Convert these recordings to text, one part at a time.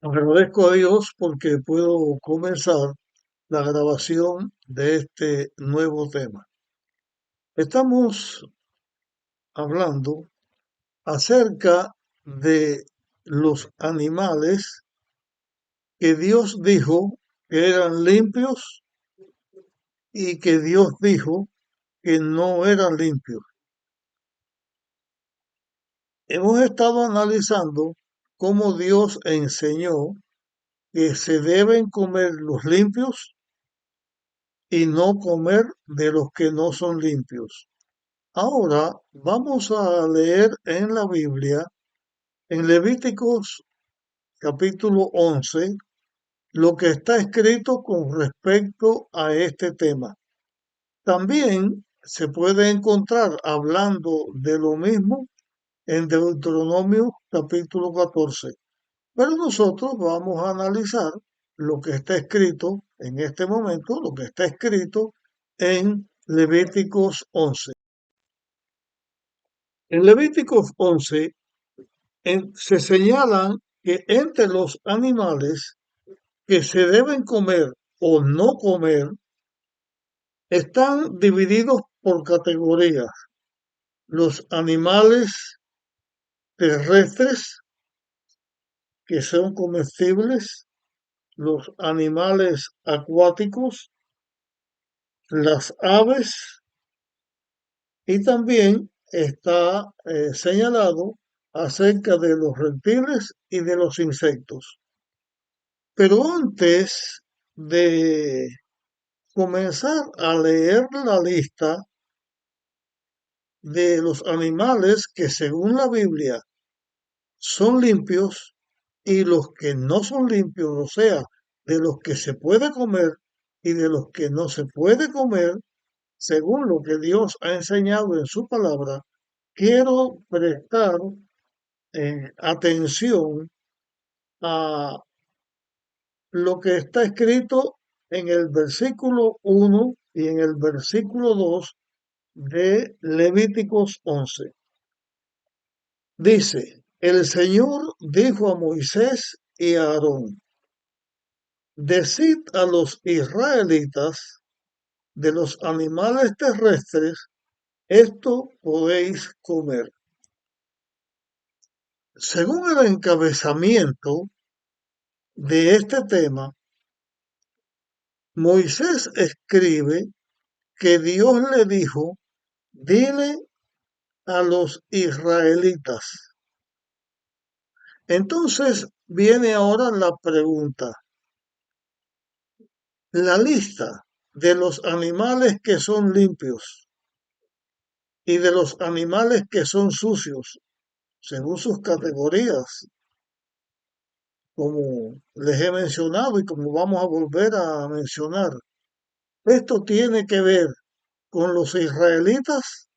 Agradezco a Dios porque puedo comenzar la grabación de este nuevo tema. Estamos hablando acerca de los animales que Dios dijo que eran limpios y que Dios dijo que no eran limpios. Hemos estado analizando cómo Dios enseñó que se deben comer los limpios y no comer de los que no son limpios. Ahora vamos a leer en la Biblia, en Levíticos capítulo 11, lo que está escrito con respecto a este tema. También se puede encontrar hablando de lo mismo en Deuteronomio capítulo 14. Pero nosotros vamos a analizar lo que está escrito en este momento, lo que está escrito en Levíticos 11. En Levíticos 11 se señalan que entre los animales que se deben comer o no comer están divididos por categorías. Los animales terrestres que son comestibles, los animales acuáticos, las aves y también está señalado acerca de los reptiles y de los insectos. Pero antes de comenzar a leer la lista de los animales que según la Biblia son limpios y los que no son limpios, o sea, de los que se puede comer y de los que no se puede comer, según lo que Dios ha enseñado en su palabra, quiero prestar atención a lo que está escrito en el versículo 1 y en el versículo 2 de Levíticos 11. Dice, el Señor dijo a Moisés y a Aarón, decid a los israelitas de los animales terrestres, esto podéis comer. Según el encabezamiento de este tema, Moisés escribe que Dios le dijo, dile a los israelitas. Entonces viene ahora la pregunta, la lista de los animales que son limpios y de los animales que son sucios, según sus categorías, como les he mencionado y como vamos a volver a mencionar. ¿Esto tiene que ver con los israelitas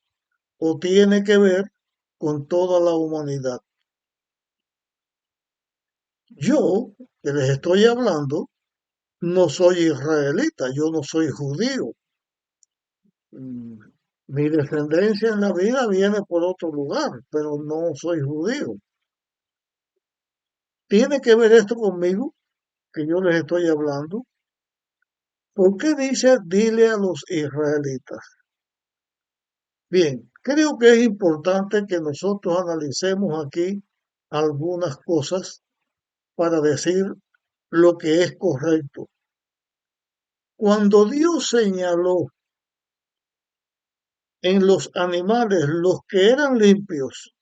o tiene que ver con toda la humanidad? Yo, que les estoy hablando, no soy israelita, yo no soy judío. Mm, Mi descendencia en la vida viene por otro lugar, pero no soy judío. ¿Tiene que ver esto conmigo, que yo les estoy hablando? ¿Por qué dice dile a los israelitas? Bien, creo que es importante que nosotros analicemos aquí algunas cosas para decir lo que es correcto. Cuando Dios señaló en los animales los que eran limpios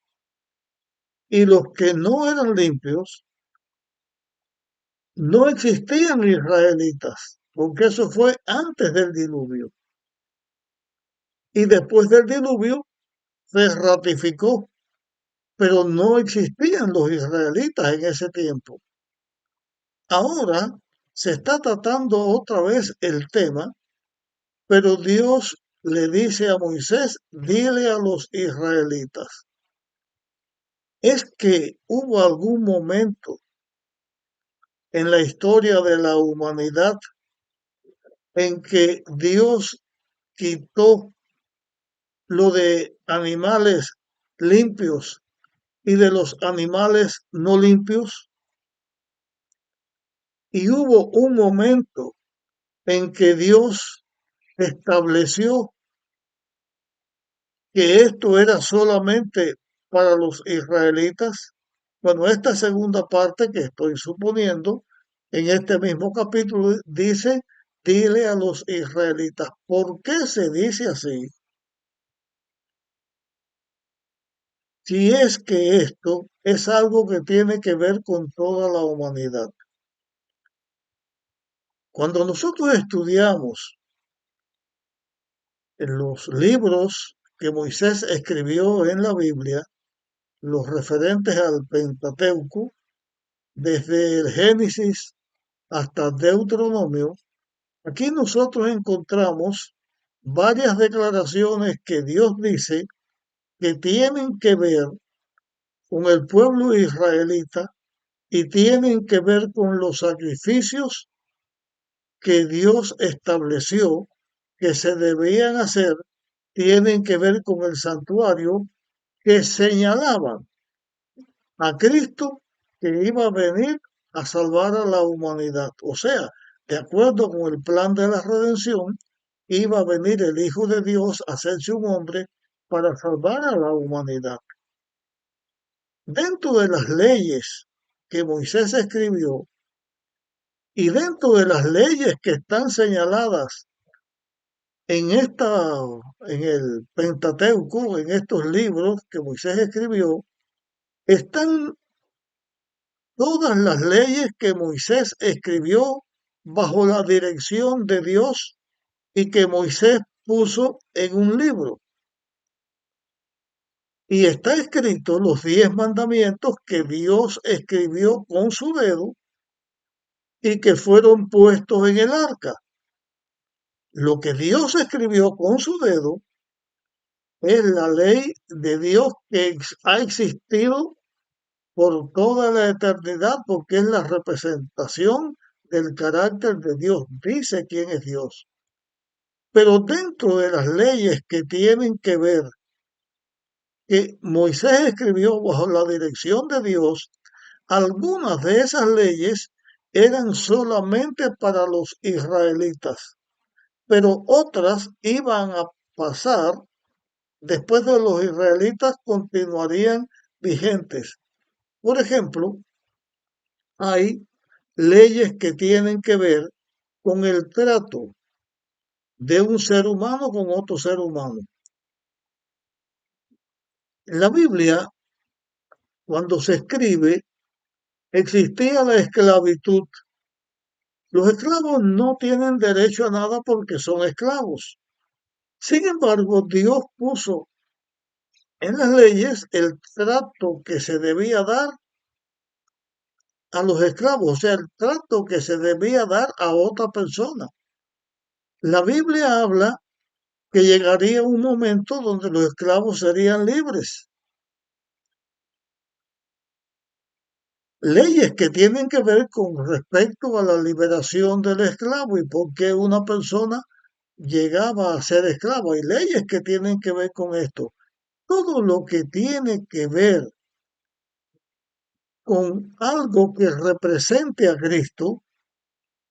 y los que no eran limpios, no existían israelitas, porque eso fue antes del diluvio. Y después del diluvio se ratificó, pero no existían los israelitas en ese tiempo. Ahora se está tratando otra vez el tema, pero Dios le dice a Moisés, dile a los israelitas. Es que hubo algún momento en la historia de la humanidad en que Dios quitó lo de animales limpios y de los animales no limpios. Y hubo un momento en que Dios estableció que esto era solamente para los israelitas. Bueno, esta segunda parte que estoy suponiendo en este mismo capítulo dice, dile a los israelitas. ¿Por qué se dice así? Si es que esto es algo que tiene que ver con toda la humanidad. Cuando nosotros estudiamos en los libros que Moisés escribió en la Biblia, los referentes al Pentateuco, desde el Génesis hasta Deuteronomio, aquí nosotros encontramos varias declaraciones que Dios dice que tienen que ver con el pueblo israelita y tienen que ver con los sacrificios que Dios estableció que se debían hacer, tienen que ver con el santuario que señalaban a Cristo que iba a venir a salvar a la humanidad. O sea, de acuerdo con el plan de la redención, iba a venir el Hijo de Dios a hacerse un hombre para salvar a la humanidad. Dentro de las leyes que Moisés escribió y dentro de las leyes que están señaladas en el Pentateuco, en estos libros que Moisés escribió, están todas las leyes que Moisés escribió bajo la dirección de Dios y que Moisés puso en un libro. Y está escrito los 10 mandamientos que Dios escribió con su dedo y que fueron puestos en el arca. Lo que Dios escribió con su dedo es la ley de Dios que ha existido por toda la eternidad porque es la representación del carácter de Dios. Dice quién es Dios. Pero dentro de las leyes que tienen que ver, que Moisés escribió bajo la dirección de Dios, algunas de esas leyes eran solamente para los israelitas, pero otras iban a pasar, después de los israelitas continuarían vigentes. Por ejemplo, hay leyes que tienen que ver con el trato de un ser humano con otro ser humano. En la Biblia, cuando se escribe, existía la esclavitud. Los esclavos no tienen derecho a nada porque son esclavos. Sin embargo, Dios puso en las leyes el trato que se debía dar a los esclavos, o sea, el trato que se debía dar a otra persona. La Biblia habla que llegaría un momento donde los esclavos serían libres. Leyes que tienen que ver con respecto a la liberación del esclavo y por qué una persona llegaba a ser esclavo. Hay leyes que tienen que ver con esto. Todo lo que tiene que ver con algo que represente a Cristo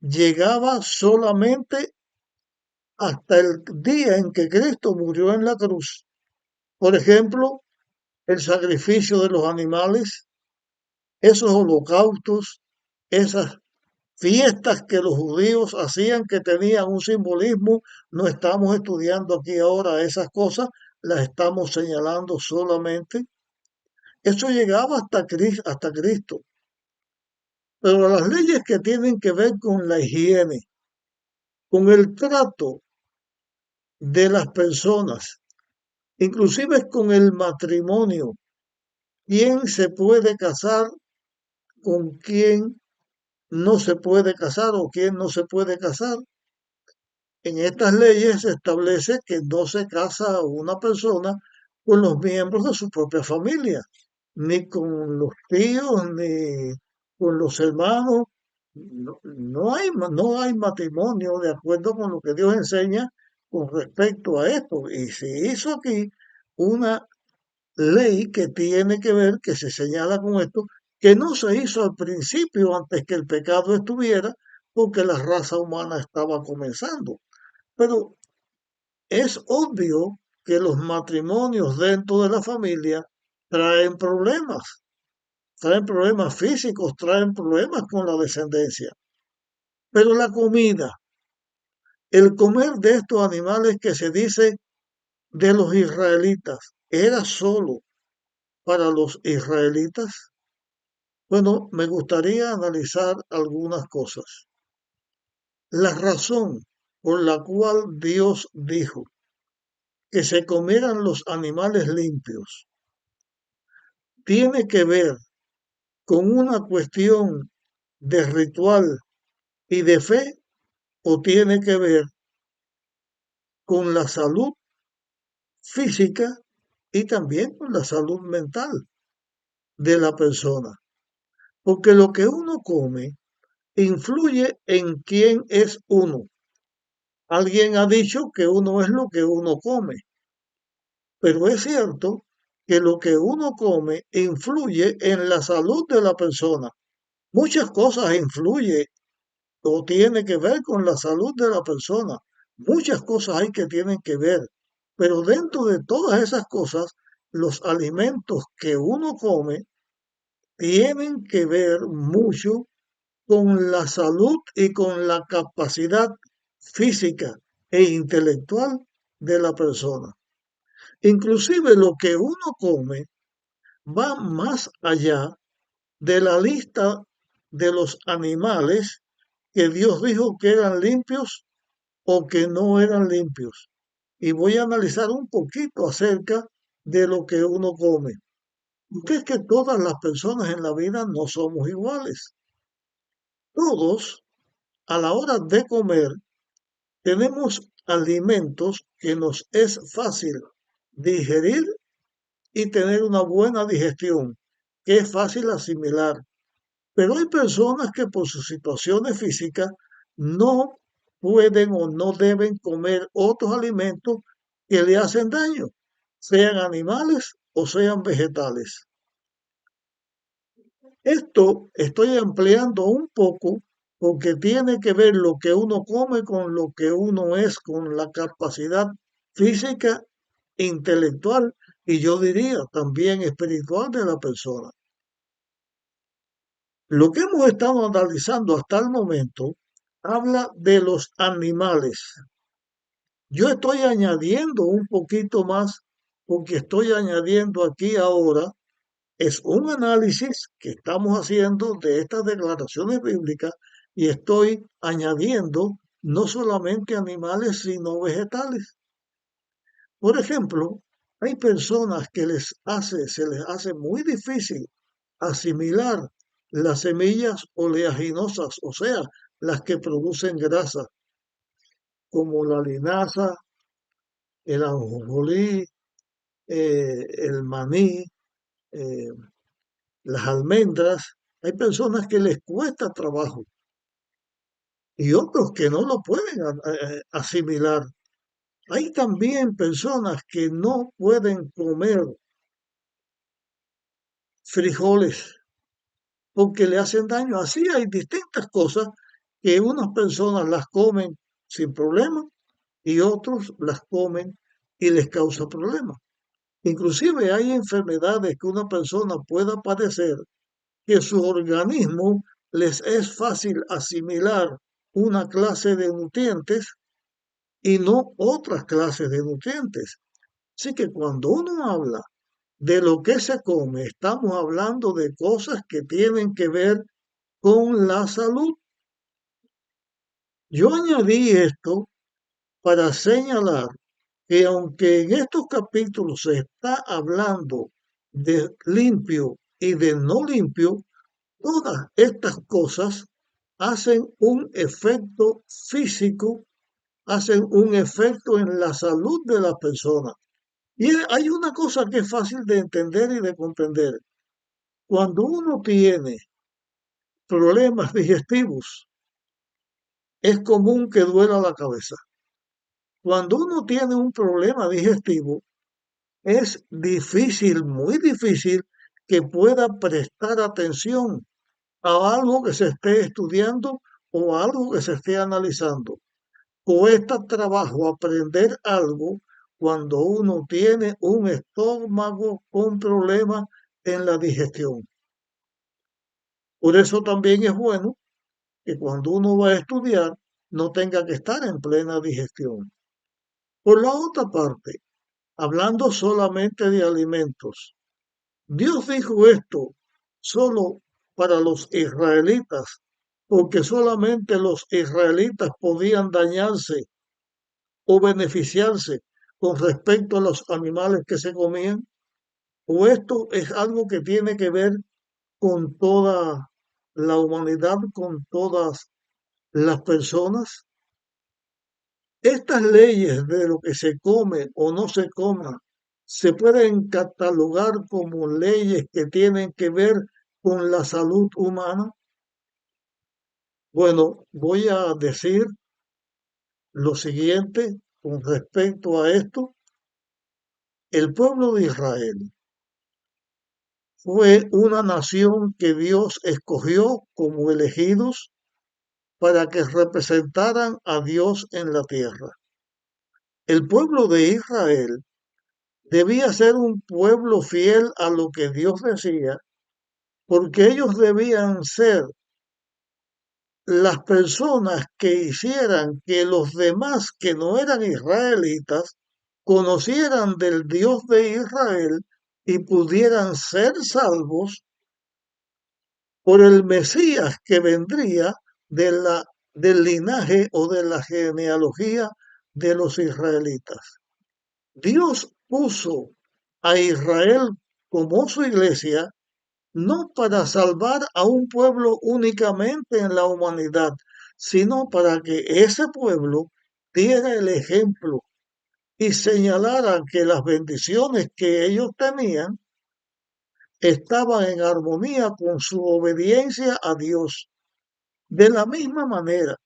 llegaba solamente hasta el día en que Cristo murió en la cruz. Por ejemplo, el sacrificio de los animales, esos holocaustos, esas fiestas que los judíos hacían que tenían un simbolismo. No estamos estudiando aquí ahora esas cosas, las estamos señalando solamente. Eso llegaba hasta Cristo. Pero las leyes que tienen que ver con la higiene, con el trato de las personas, inclusive con el matrimonio, quién se puede casar con quién no se puede casar o quién no se puede casar. En estas leyes se establece que no se casa una persona con los miembros de su propia familia, ni con los tíos, ni con los hermanos. No hay matrimonio de acuerdo con lo que Dios enseña con respecto a esto. Y se hizo aquí una ley que tiene que ver, que se señala con esto, que no se hizo al principio antes que el pecado estuviera, porque la raza humana estaba comenzando. Pero es obvio que los matrimonios dentro de la familia traen problemas físicos, traen problemas con la descendencia. Pero la comida, el comer de estos animales que se dice de los israelitas, ¿era solo para los israelitas? Bueno, me gustaría analizar algunas cosas. La razón por la cual Dios dijo que se comieran los animales limpios tiene que ver con una cuestión de ritual y de fe o tiene que ver con la salud física y también con la salud mental de la persona. Porque lo que uno come influye en quién es uno. Alguien ha dicho que uno es lo que uno come, pero es cierto que lo que uno come influye en la salud de la persona. Muchas cosas influyen o tienen que ver con la salud de la persona. Muchas cosas hay que tienen que ver, pero dentro de todas esas cosas, los alimentos que uno come tienen que ver mucho con la salud y con la capacidad física e intelectual de la persona. Inclusive lo que uno come va más allá de la lista de los animales que Dios dijo que eran limpios o que no eran limpios. Y voy a analizar un poquito acerca de lo que uno come. Porque es que todas las personas en la vida no somos iguales. Todos, a la hora de comer, tenemos alimentos que nos es fácil digerir y tener una buena digestión, que es fácil asimilar. Pero hay personas que por sus situaciones físicas no pueden o no deben comer otros alimentos que le hacen daño, sean animales o sean vegetales. Esto estoy ampliando un poco porque tiene que ver lo que uno come con lo que uno es, con la capacidad física, intelectual y yo diría también espiritual de la persona. Lo que hemos estado analizando hasta el momento habla de los animales. Yo estoy añadiendo un poquito más porque estoy añadiendo aquí ahora es un análisis que estamos haciendo de estas declaraciones bíblicas y estoy añadiendo no solamente animales, sino vegetales. Por ejemplo, hay personas que se les hace muy difícil asimilar las semillas oleaginosas, o sea, las que producen grasa, como la linaza, el ajonjolí, el maní, eh, las almendras. Hay personas que les cuesta trabajo y otros que no lo pueden asimilar. Hay también personas que no pueden comer frijoles porque le hacen daño. Así hay distintas cosas que unas personas las comen sin problema y otros las comen y les causa problemas. Inclusive hay enfermedades que una persona pueda padecer que su organismo les es fácil asimilar una clase de nutrientes y no otras clases de nutrientes. Así que cuando uno habla de lo que se come, estamos hablando de cosas que tienen que ver con la salud. Yo añadí esto para señalar que aunque en estos capítulos se está hablando de limpio y de no limpio, todas estas cosas hacen un efecto físico, hacen un efecto en la salud de la persona. Y hay una cosa que es fácil de entender y de comprender. Cuando uno tiene problemas digestivos, es común que duela la cabeza. Cuando uno tiene un problema digestivo, es difícil, muy difícil, que pueda prestar atención a algo que se esté estudiando o a algo que se esté analizando. Cuesta trabajo aprender algo cuando uno tiene un estómago con problemas en la digestión. Por eso también es bueno que cuando uno va a estudiar no tenga que estar en plena digestión. Por la otra parte, hablando solamente de alimentos, Dios dijo esto solo para los israelitas, porque solamente los israelitas podían dañarse o beneficiarse con respecto a los animales que se comían, o esto es algo que tiene que ver con toda la humanidad, con todas las personas. Estas leyes de lo que se come o no se coma se pueden catalogar como leyes que tienen que ver con la salud humana. Bueno, voy a decir lo siguiente con respecto a esto. El pueblo de Israel fue una nación que Dios escogió como elegidos para que representaran a Dios en la tierra. El pueblo de Israel debía ser un pueblo fiel a lo que Dios decía, porque ellos debían ser las personas que hicieran que los demás que no eran israelitas conocieran del Dios de Israel y pudieran ser salvos por el Mesías que vendría del linaje o de la genealogía de los israelitas. Dios puso a Israel como su iglesia no para salvar a un pueblo únicamente en la humanidad, sino para que ese pueblo diera el ejemplo y señalara que las bendiciones que ellos tenían estaban en armonía con su obediencia a Dios. De la misma manera,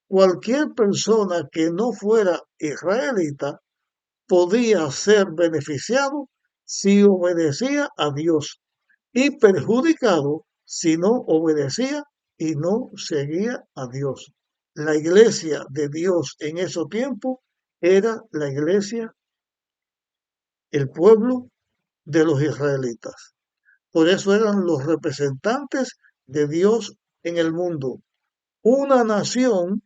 cualquier persona que no fuera israelita podía ser beneficiado si obedecía a Dios y perjudicado si no obedecía y no seguía a Dios. La iglesia de Dios en ese tiempo era la iglesia, el pueblo de los israelitas. Por eso eran los representantes de Dios en el mundo. Una nación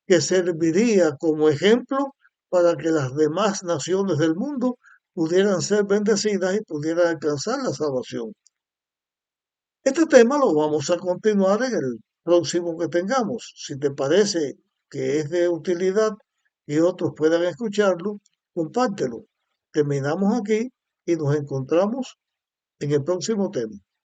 que serviría como ejemplo para que las demás naciones del mundo pudieran ser bendecidas y pudieran alcanzar la salvación. Este tema lo vamos a continuar en el próximo que tengamos. Si te parece que es de utilidad y otros puedan escucharlo, compártelo. Terminamos aquí y nos encontramos en el próximo tema.